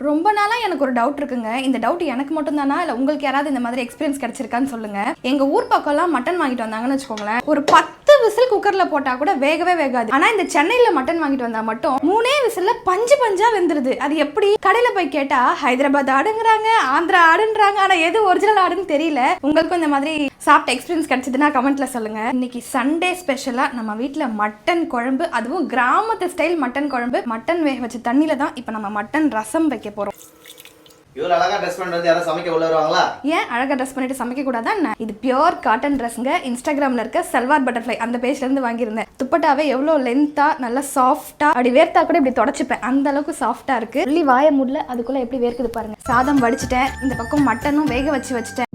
ரொம்ப நாளா எனக்கு ஒரு டவுட் இருக்குங்க. இந்த டவுட் எனக்கு மட்டும் தானா இல்ல உங்களுக்கு யாராவது இந்த மாதிரி எக்ஸ்பீரியன்ஸ் கிடைச்சிருக்கான்னு சொல்லுங்க. எங்க ஊர் பக்கம்லாம் மட்டன் வாங்கிட்டு வந்தாங்கன்னு வச்சுக்கோங்களேன், ஒரு 10 விசில் குக்கர்ல போட்டா கூட வேகவே வேகாது. ஆனா இந்த சென்னையில மட்டன் வாங்கிட்டு வந்தா மட்டும் 3 விசில்ல பஞ்சு பஞ்சா வெந்துருது. அது எப்படி? கடையில போய் கேட்டா ஹைதராபாத் ஆடுங்கறாங்க, ஆந்திரா ஆடுன்றாங்க. ஆனா எது ஒரிஜினல் ஆடுன்னு தெரியல. உங்களுக்கும் இந்த மாதிரி சாப்பிட்ட எக்ஸ்பீரியன்ஸ் கிடைச்சதுன்னா கமெண்ட்ல சொல்லுங்க. இன்னைக்கு சண்டே ஸ்பெஷலா நம்ம வீட்ல மட்டன் குழம்பு, அதுவும் கிராமத்து ஸ்டைல் மட்டன் குழம்பு. மட்டன் வேக வச்ச தண்ணியில தான் இப்போ நம்ம மட்டன் ரசம் வைக்க போறோம். இவ்வளவு அழகா ட்ரெஸ் பண்ணிட்டு வந்து யாரும் சமைக்க உள்ள வருவாங்களா? ஏன் அழகா ட்ரெஸ் பண்ணிட்டு சமைக்க கூடாதா என்ன? இது பியூர் காட்டன் ட்ரெஸ்ங்க. இன்ஸ்டாகிராம்ல இருக்க சல்வார் பட்டர்ஃப்ளை அந்த பேஜ்ல இருந்து வாங்கியிருந்தேன். துப்பட்டாவே எவ்வளவு லென்த்தா நல்லா சாஃப்டா, அப்படி வேர்த்தா கூட இப்படி தொடச்சிப்பேன், அந்த அளவுக்கு சாஃப்டா இருக்கு. உள்ளி வாய முடியல, அதுக்குள்ள எப்படி வேர்க்குது பாருங்க. சாதம் வடிச்சிட்டேன், இந்த பக்கம் மட்டனும் வேக வச்சுட்டேன்.